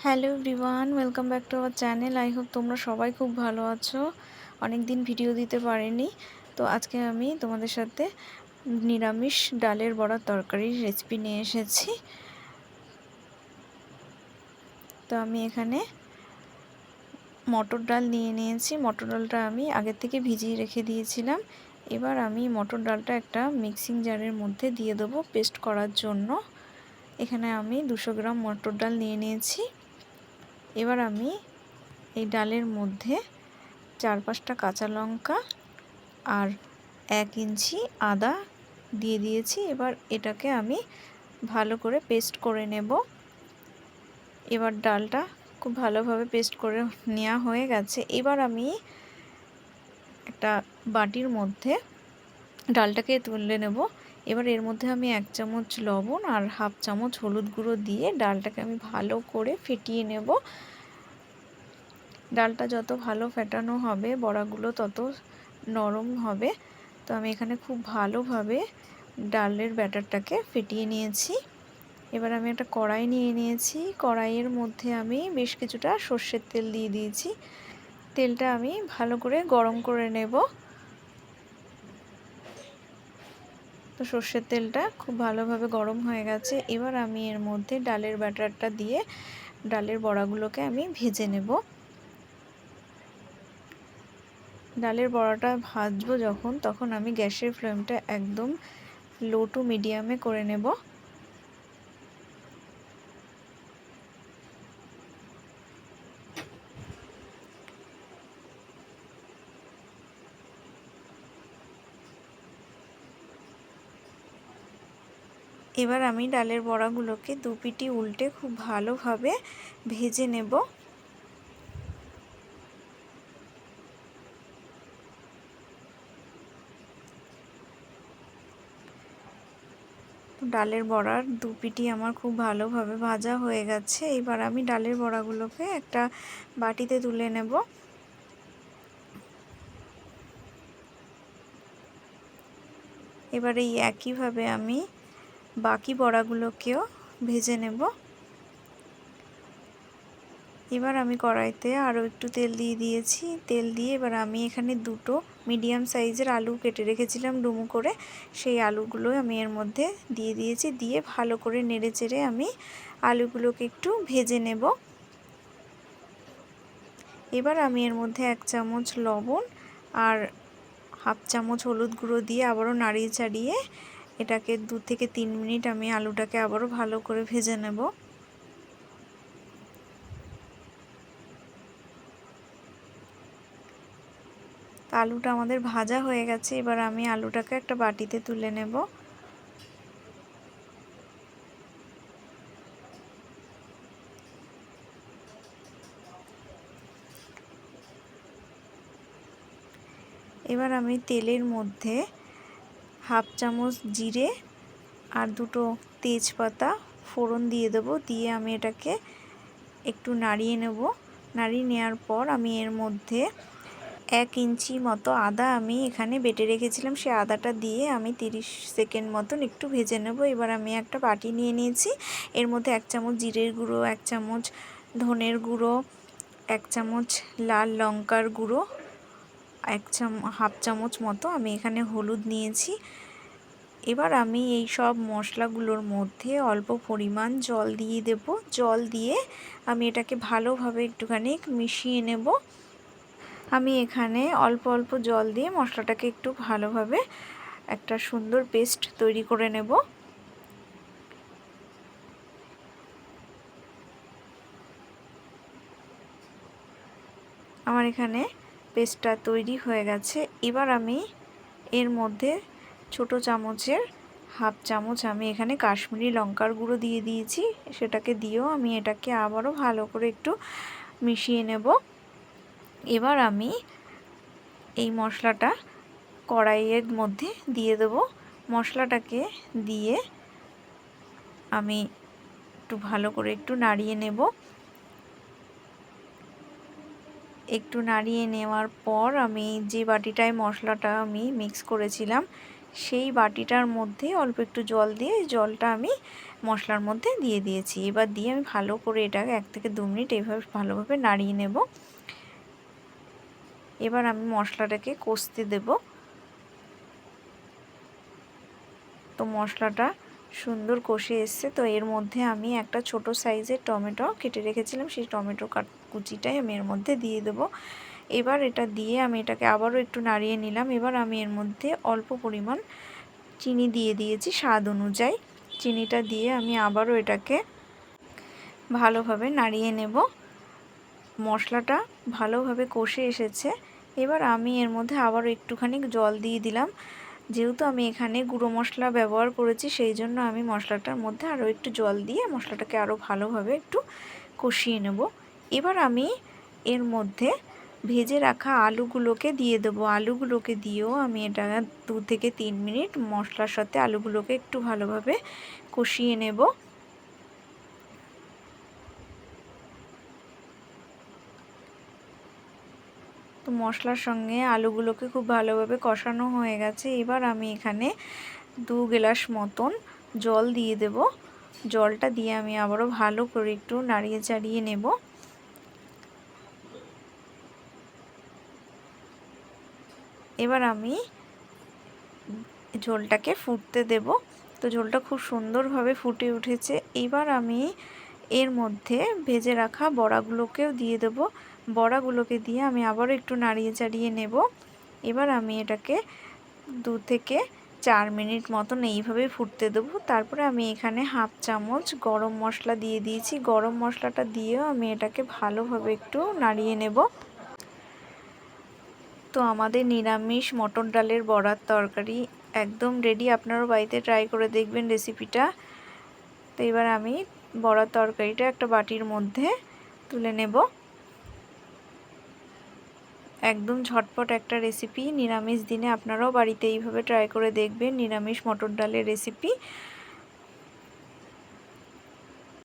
Hello everyone, welcome back to our channel. I hope তোমরা সবাই খুব ভালো আছো। অনেক দিন ভিডিও দিতে পারিনি, তো আজকে আমি তোমাদের সাথে নিরামিষ ডালের বড়ার তরকারির রেসিপি নিয়ে এসেছি। তো আমি এখানে মটর ডাল নিয়ে নিয়েছি। মটর ডালটা আমি আগের থেকে ভিজিয়ে রেখে দিয়েছিলাম। এবার আমি মটর ডালটা একটা মিক্সিং জারের মধ্যে দিয়ে দেবো পেস্ট করার জন্য। এখানে আমি 200 গ্রাম মটর ডাল নিয়ে নিয়েছি। এবার আমি এই ডালের মধ্যে 4-5টা কাঁচা লঙ্কা আর 1 ইঞ্চি আদা দিয়ে দিয়েছি। এবার এটাকে আমি ভালো করে পেস্ট করে নেব। এবার ডালটা খুব ভালোভাবে পেস্ট করে নেওয়া হয়ে গেছে। এবার আমি একটা বাটির মধ্যে ডালটাকে তুলে নেব। এবার এর মধ্যে আমি 1 চামচ লবণ আর হাফ চামচ হলুদ গুঁড়ো দিয়ে ডালটাকে আমি ভালো করে ফেটিয়ে নেব। ডালটা যত ভালো ফেটানো হবে বড়াগুলো তত নরম হবে। তো আমি এখানে খুব ভালোভাবে ডালের ব্যাটারটাকে ফেটিয়ে নিয়েছি। এবার আমি একটা কড়াই নিয়ে নিয়েছি। কড়াইয়ের মধ্যে আমি বেশ কিছুটা সর্ষের তেল দিয়ে দিয়েছি। তেলটা আমি ভালো করে গরম করে নেব। তো সর্ষের তেলটা খুব ভালোভাবে গরম হয়ে গেছে। এবার আমি এর মধ্যে ডালের ব্যাটারটা দিয়ে ডালের বড়াগুলোকে আমি ভেজে নেব। ডালের বড়াটা ভাজবো যখন, তখন আমি গ্যাসের ফ্লেমটা একদম লো টু মিডিয়ামে করে নেব। এবার আমি ডালের বড়াগুলোকে দুপিটি উল্টে খুব ভালোভাবে ভেজে নেব। ডালের বড়ার দুপিটি আমার খুব ভালোভাবে ভাজা হয়ে গেছে। এবার আমি ডালের বড়াগুলোকে একটা বাটিতে তুলে নেব। এবার এই একইভাবে আমি বাকি বড়াগুলোকেও ভেজে নেব। এবার আমি কড়াইতে আরও একটু তেল দিয়ে দিয়েছি। তেল দিয়ে এবার আমি এখানে 2টো মিডিয়াম সাইজের আলু কেটে রেখেছিলাম ডুমো করে, সেই আলুগুলো আমি এর মধ্যে দিয়ে দিয়েছি। দিয়ে ভালো করে নেড়েচেড়ে আমি আলুগুলোকে একটু ভেজে নেব। এবার আমি এর মধ্যে 1 চামচ লবণ আর হাফ চামচ হলুদ গুঁড়ো দিয়ে আবারও নাড়িয়ে চাড়িয়ে এটাকে 2 থেকে 3 মিনিট আমি আলুটাকে আবারও ভালো করে ভেজে নেব। আলুটা আমাদের ভাজা হয়ে গেছে। এবার আমি আলুটাকে একটা বাটিতে তুলে নেব। এবার আমি তেলের মধ্যে হাফ চামচ জিরে আর 2টো তেজপাতা ফোড়ন দিয়ে দেব। দিয়ে আমি এটাকে একটু নাড়িয়ে নেব। নাড়িয়ে নেওয়ার পর আমি এর মধ্যে 1 ইঞ্চি মতো আদা আমি এখানে বেটে রেখেছিলাম, সেই আদাটা দিয়ে আমি 30 সেকেন্ড মতন একটু ভেজে নেব। এবার আমি একটা বাটি নিয়ে নিয়েছি। এর মধ্যে 1 চামচ জিরের গুঁড়ো, 1 চামচ ধনের গুঁড়ো, 1 চামচ লাল লঙ্কার গুঁড়ো, হাফ চামচ মতো আমি এখানে হলুদ নিয়েছি। এবার আমি এই সব মশলাগুলোর মধ্যে অল্প পরিমাণ জল দিয়ে দেব। জল দিয়ে আমি এটাকে ভালোভাবে একটুখানি মিশিয়ে নেব। আমি এখানে অল্প অল্প জল দিয়ে মশলাটাকে একটু ভালোভাবে একটা সুন্দর পেস্ট তৈরি করে নেব। আমার এখানে পেস্টটা তৈরি হয়ে গেছে। এবার আমি এর মধ্যে ছোট চামচের হাফ চামচ আমি এখানে কাশ্মীরি লঙ্কার গুঁড়ো দিয়ে দিয়েছি। সেটাকে দিয়েও আমি এটাকে আবারও ভালো করে একটু মিশিয়ে নেব। এবার আমি এই মশলাটা কড়াইয়ের মধ্যে দিয়ে দেব। মশলাটাকে দিয়ে আমি একটু ভালো করে একটু নাড়িয়ে নেব। একটু নাড়িয়ে নেওয়ার পর আমি যে বাটিটায় মশলাটা আমি মিক্স করেছিলাম সেই বাটিটার মধ্যে অল্প একটু জল দিয়ে জলটা আমি মশলার মধ্যে দিয়ে দিয়েছি। এবার দিয়ে আমি ভালো করে এটাকে 1 থেকে 2 মিনিট এইভাবে ভালোভাবে নাড়িয়ে নেব। এবার আমি মশলাটাকে কষতে দেব। তো মশলাটা সুন্দর কষে এসছে। তো এর মধ্যে আমি একটা ছোট সাইজের টমেটো কেটে রেখেছিলাম, সেই টমেটো কুচিটাই আমি এর মধ্যে দিয়ে দেব। এবার এটা দিয়ে আমি এটাকে আবারও একটু নাড়িয়ে নিলাম। এবার আমি এর মধ্যে অল্প পরিমাণ চিনি দিয়ে দিয়েছি স্বাদ অনুযায়ী। চিনিটা দিয়ে আমি আবারও এটাকে ভালোভাবে নাড়িয়ে নেব। মশলাটা ভালোভাবে কষে এসেছে। এবার আমি এর মধ্যে আবারও একটুখানি জল দিয়ে দিলাম। যেহেতু আমি এখানে গুঁড়ো মশলা ব্যবহার করেছি, সেই জন্য আমি মশলাটার মধ্যে আরও একটু জল দিয়ে মশলাটাকে আরও ভালোভাবে একটু কষিয়ে নেব। এবার আমি এর মধ্যে ভেজে রাখা আলুগুলোকে দিয়ে দেবো। আলুগুলোকে দিয়েও আমি এটা 2 থেকে 3 মিনিট মশলার সাথে আলুগুলোকে একটু ভালোভাবে কষিয়ে নেব। তো মশলার সঙ্গে আলুগুলোকে খুব ভালোভাবে কষানো হয়ে গেছে। এবার আমি এখানে 2 গ্লাস মতন জল দিয়ে দেব। জলটা দিয়ে আমি আবারও ভালো করে একটু নাড়িয়ে চাড়িয়ে নেব। এবার আমি ঝোলটাকে ফুটতে দেব। তো ঝোলটা খুব সুন্দরভাবে ফুটে উঠেছে। এবার আমি এর মধ্যে ভেজে রাখা বড়াগুলোকেও দিয়ে দেব। বড়াগুলোকে দিয়ে আমি আবারও একটু নাড়িয়ে চাড়িয়ে নেব। এবার আমি এটাকে 2 থেকে 4 মিনিট মতন এইভাবে ফুটতে দেবো। তারপরে আমি এখানে হাফ চামচ গরম মশলা দিয়ে দিয়েছি। গরম মশলাটা দিয়েও আমি এটাকে ভালোভাবে একটু নাড়িয়ে নেব। তো আমাদের নিরামিষ মটর ডালের বড়ার তরকারি একদম রেডি। আপনারাও বাড়িতে ট্রাই করে দেখবেন রেসিপিটা। তো এবার আমি বড়ার তরকারিটা একটা বাটির মধ্যে তুলে নেব। একদম ঝটপট একটা রেসিপি। নিরামিষ দিনে আপনারাও বাড়িতে এইভাবে ট্রাই করে দেখবেন নিরামিষ মটর ডালের রেসিপি।